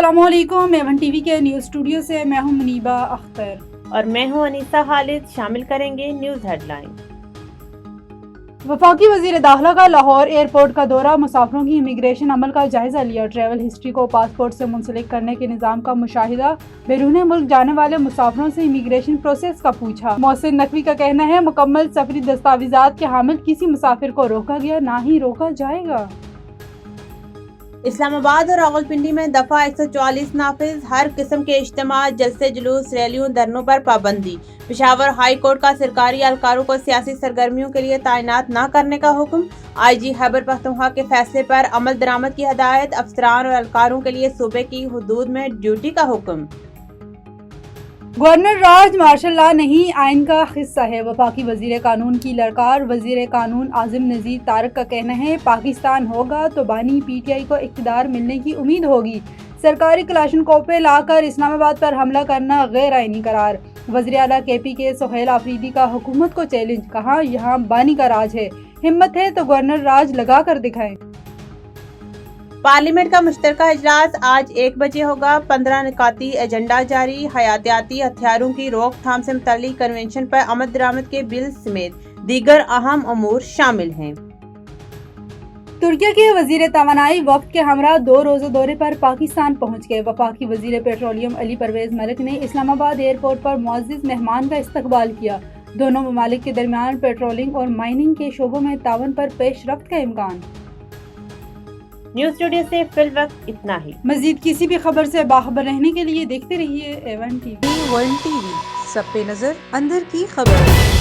अस्सलामुअलैकुम। Avon TV के news studio से मैं हूं मुनीबा अख्तर और मैं हूं अनीसा खालिद। शामिल करेंगे न्यूज़ हेडलाइन। वफाकी वज़ीर दाखिला का लाहौर एयरपोर्ट का दौरा, मुसाफिरों की इमिग्रेशन अमल का जायजा लिया, ट्रैवल हिस्ट्री को पासपोर्ट से मुंसलिक करने के निज़ाम का मुशाहिदा, बैरून मुल्क जाने वाले मुसाफिरों से इमिग्रेशन प्रोसेस का पूछा। मोहसिन नकवी का कहना है, मुकम्मल सफरी दस्तावेज़ात के हामिल किसी मुसाफिर को रोका गया ना ही रोका जाएगा। इस्लामाबाद और रावलपिंडी में दफा 144 नाफिज, हर किस्म के इज्तिमा, जलसे जुलूस, रैलियों, धरनों पर पाबंदी। पेशावर हाई कोर्ट का सरकारी एहलकारों को सियासी सरगर्मियों के लिए तैनात न करने का हुक्म। IG खैबर पख्तूनख्वा के फैसले पर अमल दरामद की हदायत, अफसरान और एहलकारों के लिए सूबे की हुदूद में ड्यूटी का हुक्म। गवर्नर राज मार्शल लॉ नहीं, आइन का हिस्सा है, वफाकी वजीर कानून की ललकार। वजीर कानून आज़िम नज़ीर तारक का कहना है, पाकिस्तान होगा तो बानी PTI को इक़्तिदार मिलने की उम्मीद होगी। सरकारी कलाशनकोव पे लाकर इस्लामाबाद पर हमला करना गैर आइनी करार। वज़ीर आला KP के सुहेल आफरीदी का हुकूमत को चैलेंज, कहा यहाँ बानी का राज है, हिम्मत है तो गवर्नर राज लगा कर दिखाएं। पार्लियामेंट का मुश्तरका इजलास आज 1 बजे होगा। 15 निकाती एजेंडा जारी। हयातियाती हथियारों की रोकथाम से मुतल्लिक कन्वेंशन पर अमल दरामद के बिल समेत दीगर अहम अमूर शामिल हैं। तुर्की के वजीर तवानाई वफ्द के हमरा 2 रोज़ा दौरे पर पाकिस्तान पहुंच गए। वफाकी वजीर पेट्रोलियम अली परवेज मलिक ने इस्लामाबाद एयरपोर्ट पर मुअज़्ज़िज़ मेहमान का इस्तकबाल किया। दोनों ममालिक के दरमियान पेट्रोलिंग और माइनिंग के शोबों में तावन पर पेशरफ्त का इम्कान। न्यूज़ स्टूडियो से फिल वक्त इतना ही। मजीद किसी भी खबर से बाखबर रहने के लिए देखते रहिए A1 TV। A1 TV, सब पे नजर, अंदर की खबर।